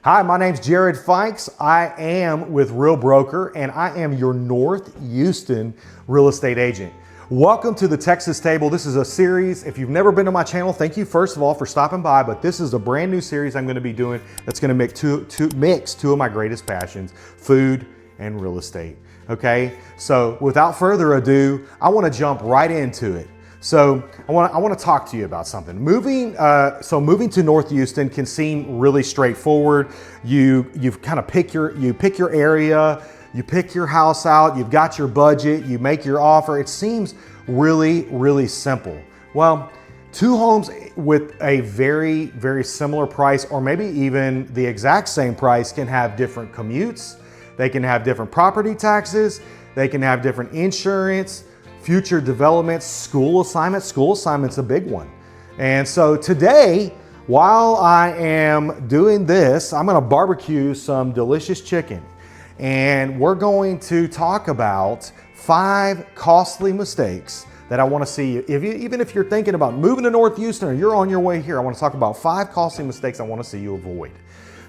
Hi, my name's Jared Fikes. I am with Real Broker and I am your North Houston real estate agent. Welcome to the Texas Table. This is a series. If you've never been to my channel, thank you first of all for stopping by, but this is a brand new series I'm going to be doing that's going to mix two of my greatest passions, food and real estate. Okay, so without further ado, I want to jump right into it. So I want to talk to you about something. Moving to North Houston can seem really straightforward. You pick your area, you pick your house out, you've got your budget, you make your offer. It seems really, really simple. Well, two homes with a very, very similar price, or maybe even the exact same price, can have different commutes. They can have different property taxes. They can have different insurance, future developments, school assignments. School assignment's a big one. And so today, while I am doing this, I'm gonna barbecue some delicious chicken. And we're going to talk about 5 costly mistakes that I wanna see you, even if you're thinking about moving to North Houston or you're on your way here, I wanna talk about 5 costly mistakes I wanna see you avoid.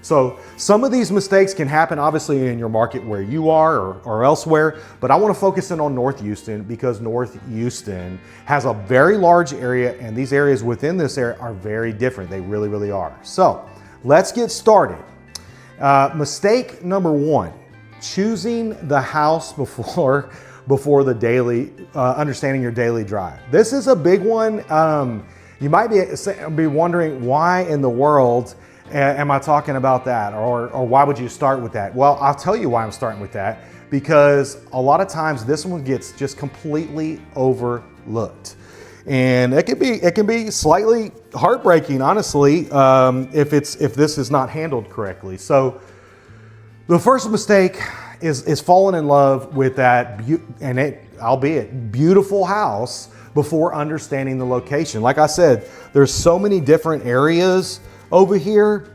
So some of these mistakes can happen obviously in your market where you are or elsewhere, but I want to focus in on North Houston because North Houston has a very large area and these areas within this area are very different. They really, really are. So let's get started. Mistake number 1, choosing the house before the daily, understanding your daily drive. This is a big one. You might be wondering why in the world am I talking about that, or why would you start with that? Well, I'll tell you why I'm starting with that, because a lot of times this one gets just completely overlooked. And it can be slightly heartbreaking, honestly, if this is not handled correctly. So the first mistake is falling in love with that, albeit beautiful house, before understanding the location. Like I said, there's so many different areas over here,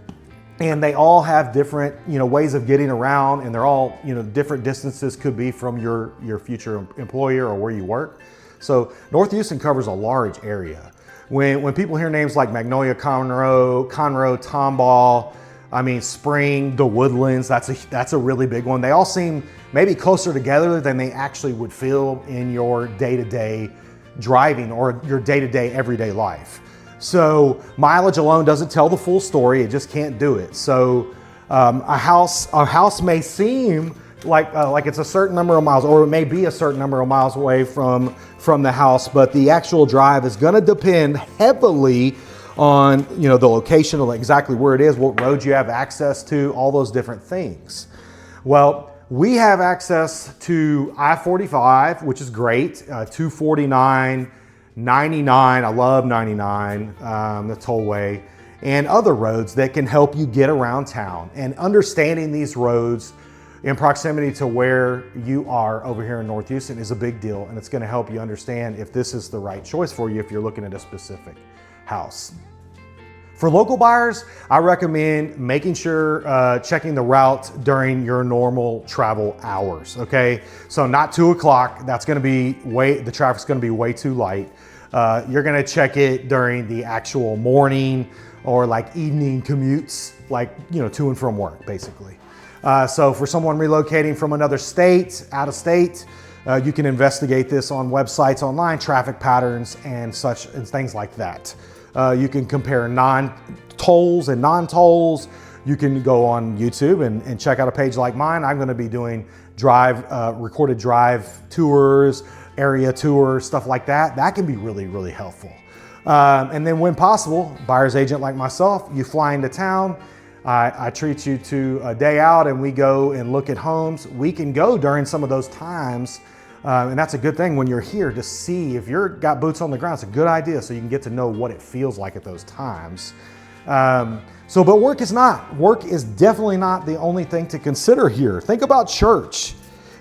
and they all have different, ways of getting around, and they're all, different distances could be from your future employer or where you work. So North Houston covers a large area. When people hear names like Magnolia, Conroe, Tomball, Spring, the Woodlands, that's a really big one. They all seem maybe closer together than they actually would feel in your day-to-day driving or your day-to-day everyday life. So mileage alone doesn't tell the full story. It just can't do it. So a house may seem like it's a certain number of miles, or it may be a certain number of miles away from the house, but the actual drive is going to depend heavily on the location of exactly where it is, what roads you have access to, all those different things. Well, we have access to I-45, which is great, 249. 99, I love 99, the tollway, and other roads that can help you get around town. And understanding these roads in proximity to where you are over here in North Houston is a big deal, and it's going to help you understand if this is the right choice for you if you're looking at a specific house. For local buyers, I recommend making sure checking the route during your normal travel hours, okay? So not 2 o'clock, that's gonna be the traffic's gonna be way too light. You're gonna check it during the actual morning or evening commutes, to and from work, basically. So for someone relocating from another state, out of state, you can investigate this on websites online, traffic patterns and things like that. You can compare non-tolls and non-tolls. You can go on YouTube and check out a page like mine. I'm going to be doing recorded drive tours, area tours, stuff like that. That can be really, really helpful. And then when possible, buyer's agent like myself, you fly into town. I treat you to a day out and we go and look at homes. We can go during some of those times. And that's a good thing when you're here to see if you've got boots on the ground. It's a good idea so you can get to know what it feels like at those times. But work is definitely not the only thing to consider here. Think about church.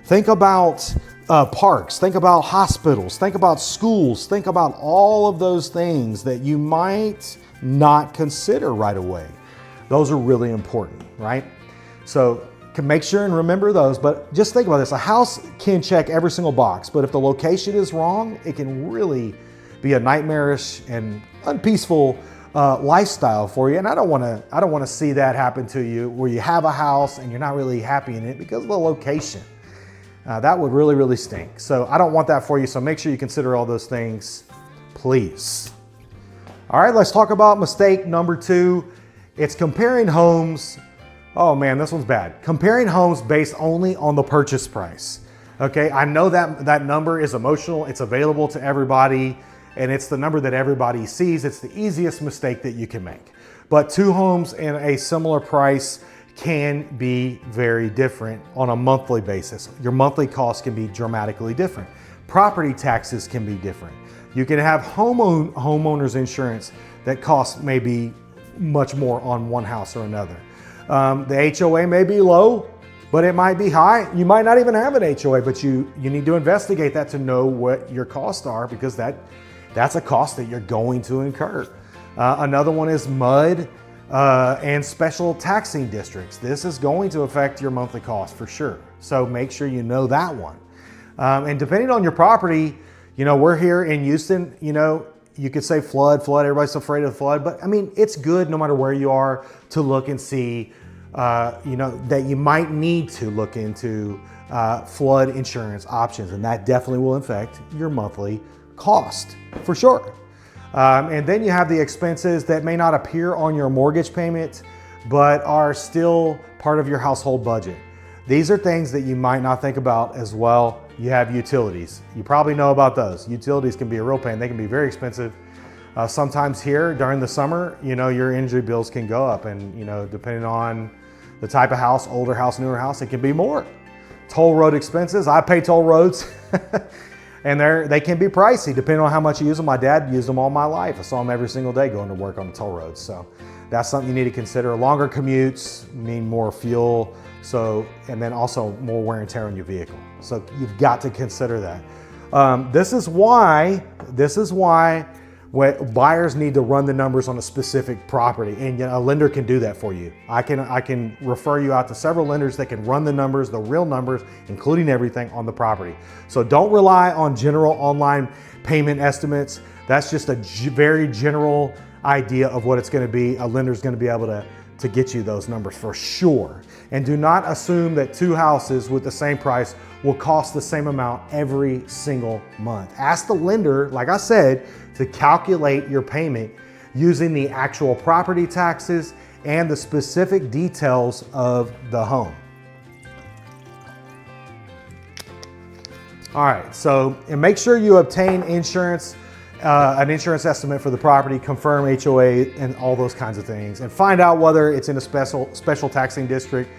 Think about parks. Think about hospitals. Think about schools. Think about all of those things that you might not consider right away. Those are really important, right? So can make sure and remember those, but just think about this. A house can check every single box, but if the location is wrong, it can really be a nightmarish and unpeaceful lifestyle for you. And I don't want to see that happen to you where you have a house and you're not really happy in it because of the location. That would really, really stink. So I don't want that for you. So make sure you consider all those things, please. All right, let's talk about mistake number 2. It's comparing homes. Oh man, this one's bad. Comparing homes based only on the purchase price. Okay, I know that number is emotional. It's available to everybody, and it's the number that everybody sees. It's the easiest mistake that you can make. But 2 homes in a similar price can be very different on a monthly basis. Your monthly costs can be dramatically different. Property taxes can be different. You can have homeowners insurance that costs maybe much more on one house or another. The HOA may be low, but it might be high. You might not even have an HOA, but you need to investigate that to know what your costs are, because that's a cost that you're going to incur. Another one is mud and special taxing districts. This is going to affect your monthly cost for sure. So make sure you know that one. And depending on your property, we're here in Houston, you could say flood, everybody's afraid of flood, but I mean, it's good no matter where you are to look and see, that you might need to look into flood insurance options, and that definitely will affect your monthly cost for sure. And then you have the expenses that may not appear on your mortgage payment, but are still part of your household budget. These are things that you might not think about as well. You have utilities. You probably know about those. Utilities can be a real pain. They can be very expensive. Sometimes here during the summer, your energy bills can go up, and depending on the type of house, older house, newer house, it can be more. Toll road expenses. I pay toll roads and they can be pricey depending on how much you use them. My dad used them all my life. I saw him every single day going to work on the toll roads. So that's something you need to consider. Longer commutes mean more fuel. And then also more wear and tear on your vehicle. So you've got to consider that. This is why buyers need to run the numbers on a specific property, and a lender can do that for you. I can refer you out to several lenders that can run the numbers, the real numbers, including everything on the property. So don't rely on general online payment estimates. That's just a very general idea of what it's going to be. A lender's going to be able to get you those numbers for sure. And do not assume that 2 houses with the same price will cost the same amount every single month. Ask the lender, like I said, to calculate your payment using the actual property taxes and the specific details of the home. All right, so and make sure you obtain insurance, an insurance estimate for the property, confirm HOA and all those kinds of things, and find out whether it's in a special taxing district,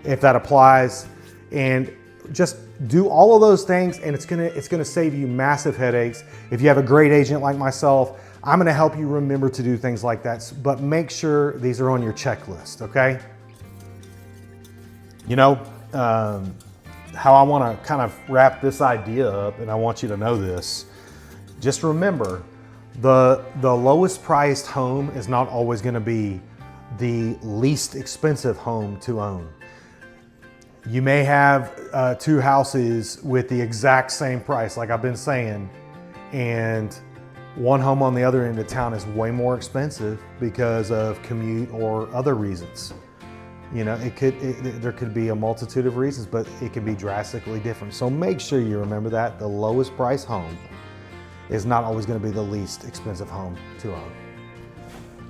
if that applies, and just do all of those things, and it's gonna save you massive headaches. If you have a great agent like myself, I'm gonna help you remember to do things like that, but make sure these are on your checklist, okay? How I wanna kind of wrap this idea up, and I want you to know this, just remember, the lowest priced home is not always gonna be the least expensive home to own. You may have 2 houses with the exact same price, like I've been saying, and one home on the other end of town is way more expensive because of commute or other reasons. There could be a multitude of reasons, but it can be drastically different. So make sure you remember that the lowest price home is not always going to be the least expensive home to own.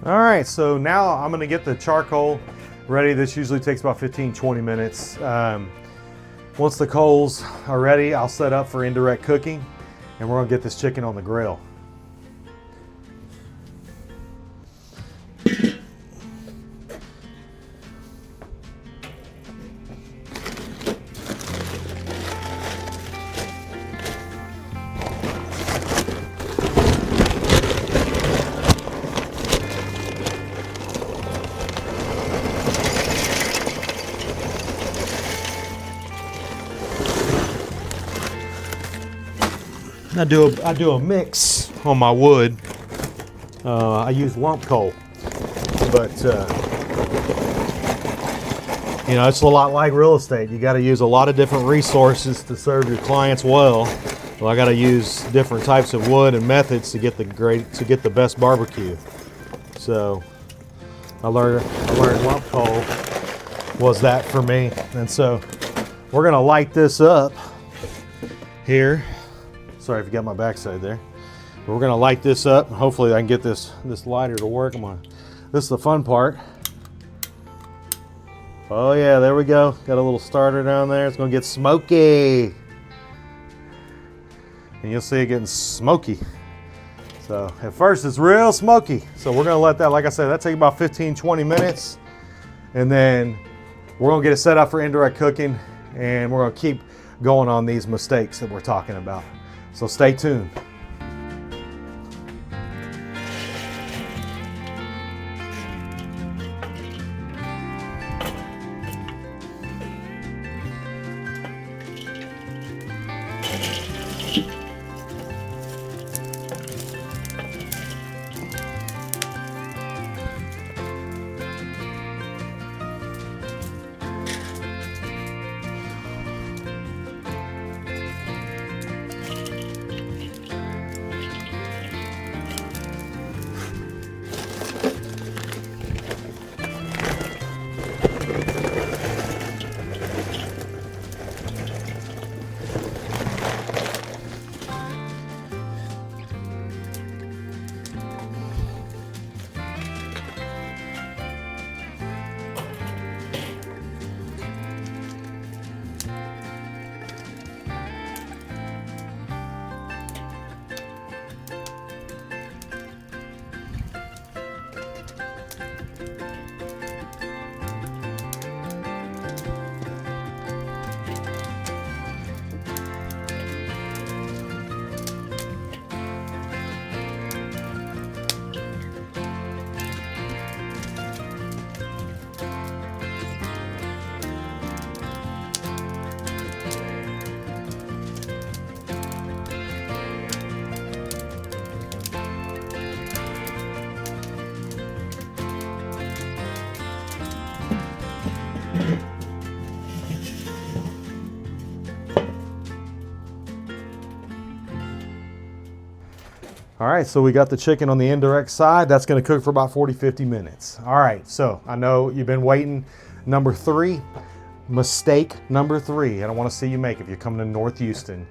All right, so now I'm going to get the charcoal ready. This usually takes about 15-20 minutes. Once the coals are ready, I'll set up for indirect cooking, and we're gonna get this chicken on the grill. I do a mix on my wood. I use lump coal, but it's a lot like real estate. You got to use a lot of different resources to serve your clients well. Well, I got to use different types of wood and methods to get the best barbecue. So I learned lump coal was that for me. And so we're gonna light this up here. Sorry if you got my backside there. But we're gonna light this up. Hopefully I can get this lighter to work. This is the fun part. Oh yeah, there we go. Got a little starter down there. It's gonna get smoky. And you'll see it getting smoky. So at first it's real smoky. So we're gonna let that, like I said, that take about 15-20 minutes. And then we're gonna get it set up for indirect cooking, and we're gonna keep going on these mistakes that we're talking about. So stay tuned. All right, so we got the chicken on the indirect side. That's gonna cook for about 40-50 minutes. All right, so I know you've been waiting. Number 3, mistake number 3, and I wanna see you make if you're coming to North Houston,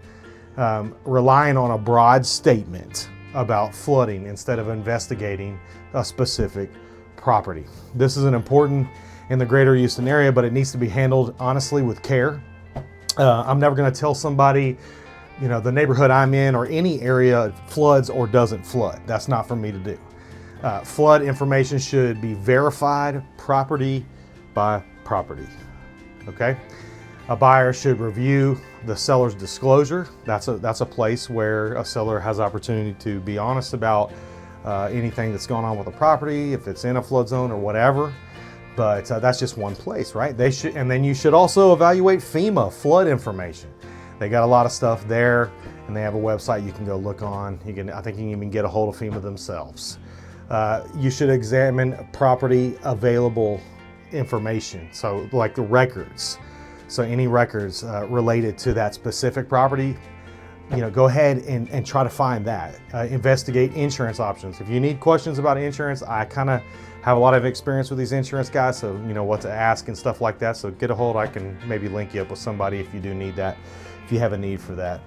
relying on a broad statement about flooding instead of investigating a specific property. This is an important in the greater Houston area, but it needs to be handled honestly with care. I'm never gonna tell somebody, you know, the neighborhood I'm in or any area floods or doesn't flood. That's not for me to do. Flood information should be verified property by property, okay? A buyer should review the seller's disclosure. That's a place where a seller has opportunity to be honest about anything that's going on with the property, if it's in a flood zone or whatever. But that's just one place, right? And then you should also evaluate FEMA flood information. They got a lot of stuff there, and they have a website you can go look on. I think you can even get a hold of FEMA themselves. You should examine property available information, so like the records. So any records related to that specific property, you know, go ahead and try to find that. Investigate insurance options. If you need questions about insurance, I kind of have a lot of experience with these insurance guys, so you know what to ask and stuff like that. So get a hold. I can maybe link you up with somebody if you do need that, if you have a need for that.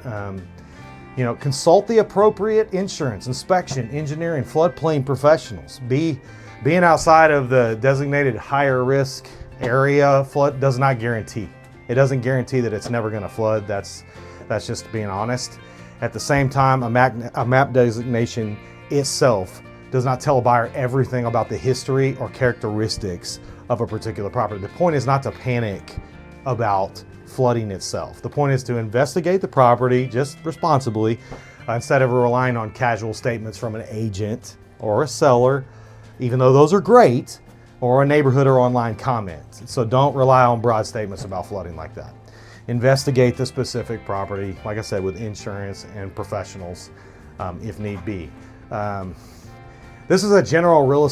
You know, consult the appropriate insurance, inspection, engineering, floodplain professionals. Being outside of the designated higher risk area, flood does not guarantee. It doesn't guarantee that it's never going to flood. That's just being honest. At the same time, a map designation itself does not tell a buyer everything about the history or characteristics of a particular property. The point is not to panic about flooding itself. The point is to investigate the property just responsibly instead of relying on casual statements from an agent or a seller, even though those are great, or a neighborhood or online comment. So don't rely on broad statements about flooding like that. Investigate the specific property, like I said, with insurance and professionals if need be. This is general real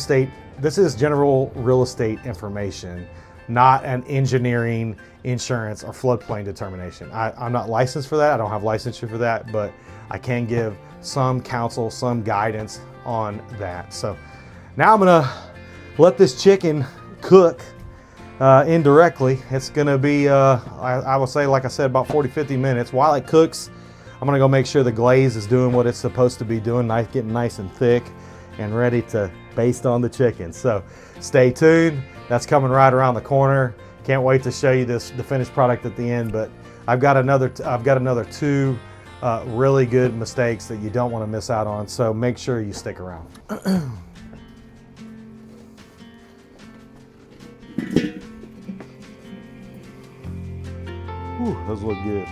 estate information, not an engineering, insurance, or floodplain determination. I'm not licensed for that. I don't have licensure for that, but I can give some counsel, some guidance on that. So Now I'm gonna let this chicken cook indirectly. It's gonna be, I will say, like I said, about 40-50 minutes. While it cooks, I'm gonna go make sure the glaze is doing what it's supposed to be doing, getting nice and thick and ready to baste on the chicken. So stay tuned. That's coming right around the corner. Can't wait to show you the finished product at the end, but I've got another two really good mistakes that you don't want to miss out on, so make sure you stick around. Ooh, those look good.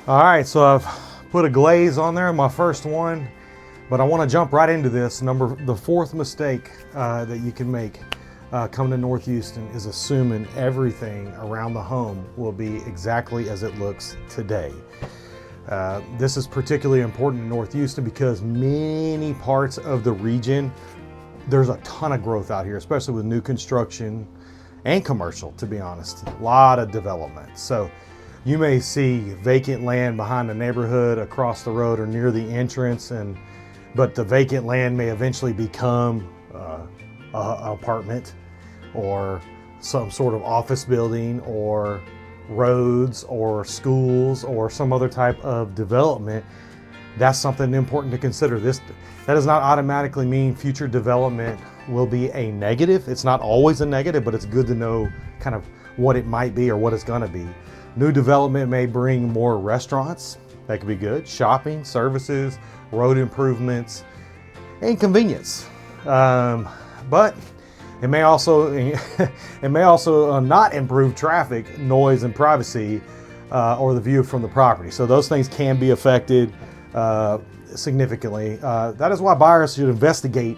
All right, so I've put a glaze on there, my first one, but I want to jump right into this. The fourth mistake that you can make coming to North Houston is assuming everything around the home will be exactly as it looks today. This is particularly important in North Houston because many parts of the region, there's a ton of growth out here, especially with new construction and commercial, to be honest. A lot of development. So you may see vacant land behind the neighborhood, across the road, or near the entrance, but the vacant land may eventually become an apartment or some sort of office building or roads or schools or some other type of development. That's something important to consider. That does not automatically mean future development will be a negative. It's not always a negative, but it's good to know kind of what it might be or what it's going to be. New development may bring more restaurants. That could be good. Shopping, services, road improvements, and convenience. But it may also not improve traffic, noise, and privacy, or the view from the property. So those things can be affected significantly. That is why buyers should investigate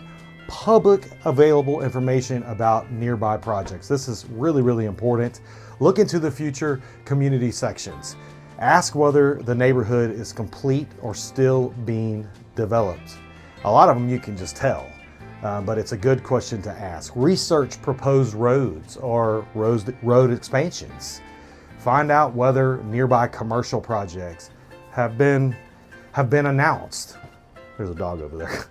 public available information about nearby projects. This is really, really important. Look into the future community sections. Ask whether the neighborhood is complete or still being developed. A lot of them you can just tell, but it's a good question to ask. Research proposed roads or road expansions. Find out whether nearby commercial projects have been announced. There's a dog over there.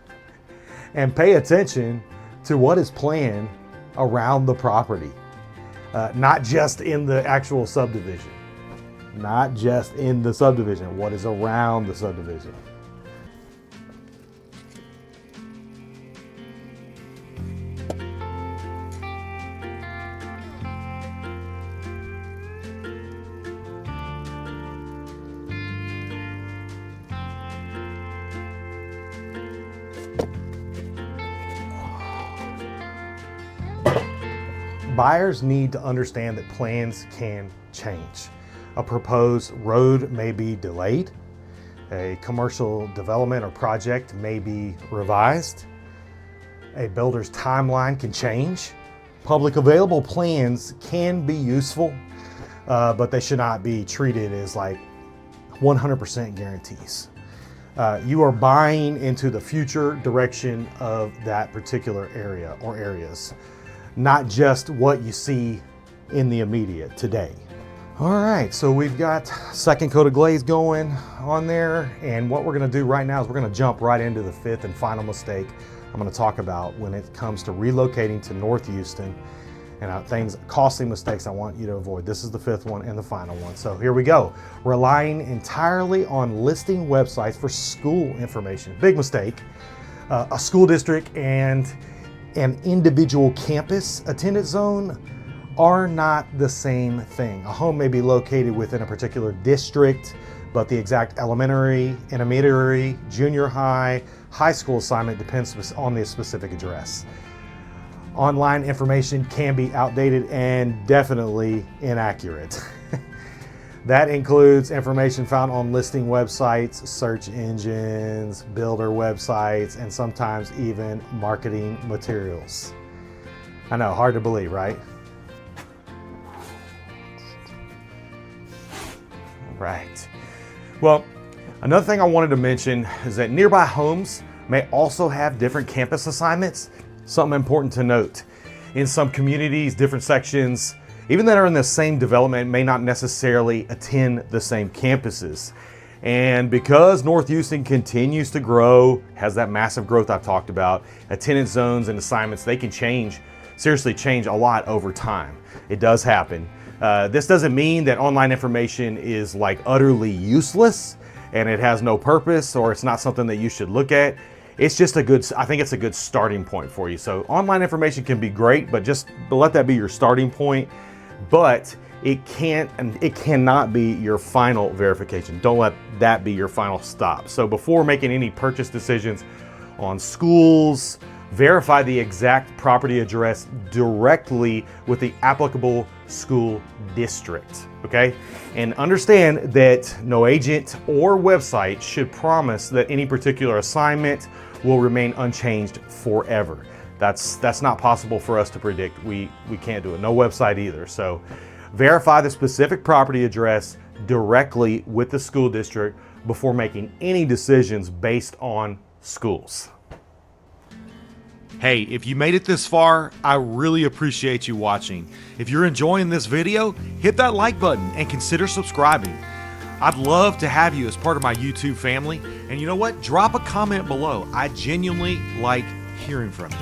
And pay attention to what is planned around the property. Not just in the actual subdivision. Not just in the subdivision, what is around the subdivision. Buyers need to understand that plans can change. A proposed road may be delayed. A commercial development or project may be revised. A builder's timeline can change. Public available plans can be useful, but they should not be treated as like 100% guarantees. You are buying into the future direction of that particular area or areas, not just what you see in the immediate today. All right, so we've got second coat of glaze going on there, and what we're gonna do right now is we're gonna jump right into the fifth and final mistake I'm gonna talk about when it comes to relocating to North Houston, and costly mistakes I want you to avoid. This is the fifth one and the final one. So here we go. Relying entirely on listing websites for school information. Big mistake. A school district and an individual campus attendance zone are not the same thing. A home may be located within a particular district, but the exact elementary, intermediate, junior high, high school assignment depends on the specific address. Online information can be outdated and definitely inaccurate. That includes information found on listing websites, search engines, builder websites, and sometimes even marketing materials. I know, hard to believe, right? Right. Well, another thing I wanted to mention is that nearby homes may also have different campus assignments. Something important to note. In some communities, different sections, even that are in the same development, may not necessarily attend the same campuses. And because North Houston continues to grow, has that massive growth I've talked about, attendance zones and assignments, they can seriously change a lot over time. It does happen. This doesn't mean that online information is like utterly useless and it has no purpose or it's not something that you should look at. It's just I think it's a good starting point for you. So online information can be great, but just let that be your starting point. But it cannot be your final verification. Don't let that be your final stop. So before making any purchase decisions on schools, verify the exact property address directly with the applicable school district, okay? And understand that no agent or website should promise that any particular assignment will remain unchanged forever. That's not possible for us to predict. We can't do it. No website either. So verify the specific property address directly with the school district before making any decisions based on schools. Hey, if you made it this far, I really appreciate you watching. If you're enjoying this video, hit that like button and consider subscribing. I'd love to have you as part of my YouTube family. And you know what? Drop a comment below. I genuinely like hearing from you.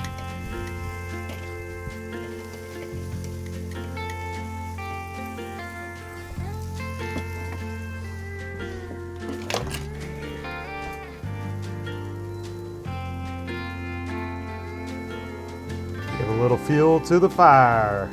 Give a little fuel to the fire.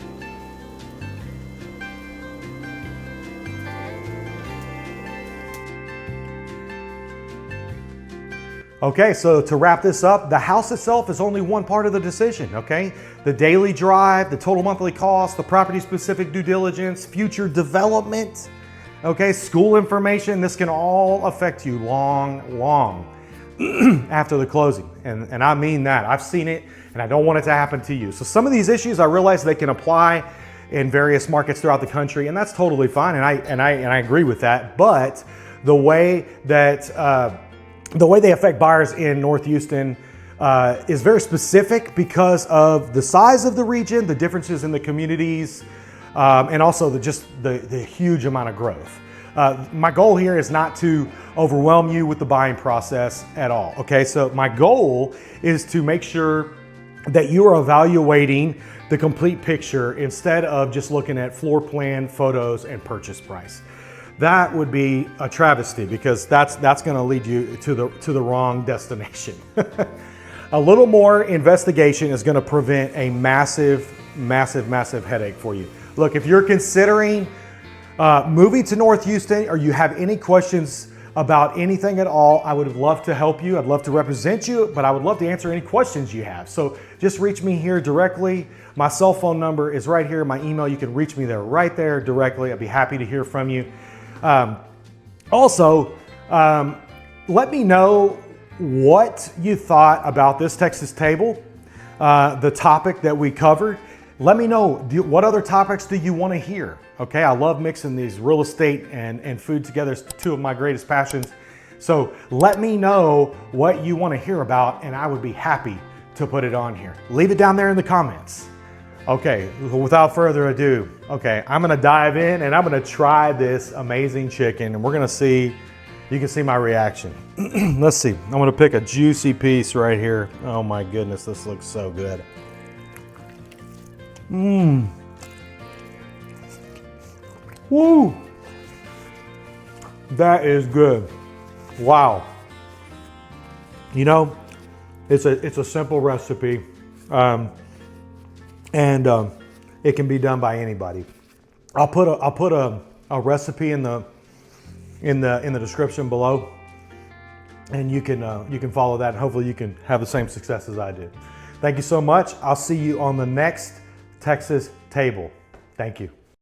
Okay, so to wrap this up, the house itself is only one part of the decision, okay? The daily drive, the total monthly cost, the property-specific due diligence, future development, okay? School information, this can all affect you long after the closing. And I mean that. I've seen it, and I don't want it to happen to you. So some of these issues, I realize they can apply in various markets throughout the country, and that's totally fine, and I agree with that. But the way they affect buyers in North Houston is very specific because of the size of the region, the differences in the communities, and also the huge amount of growth. My goal here is not to overwhelm you with the buying process at all, okay? So my goal is to make sure that you are evaluating the complete picture instead of just looking at floor plan, photos, and purchase price. That would be a travesty because that's going to lead you to the wrong destination. A little more investigation is going to prevent a massive headache for you. Look, if you're considering moving to North Houston or you have any questions about anything at all, I would love to help you. I'd love to represent you, but I would love to answer any questions you have. So just reach me here directly. My cell phone number is right here. My email, you can reach me there right there directly. I'd be happy to hear from you. Also, let me know what you thought about this Texas table, the topic that we covered. Let me know, what other topics do you want to hear? Okay, I love mixing these real estate and food together. It's two of my greatest passions. So let me know what you want to hear about, and I would be happy to put it on here. Leave it down there in the comments. Okay, without further ado, okay, I'm gonna dive in and I'm gonna try this amazing chicken, and we're gonna see, you can see my reaction. Let's see, I'm gonna pick a juicy piece right here. Oh my goodness, this looks so good. Woo! That is good. Wow. You know, it's a simple recipe. And it can be done by anybody. I'll put a recipe in the description below, and you can follow that, and hopefully you can have the same success as I did. Thank you so much. I'll see you on the next Texas table. Thank you.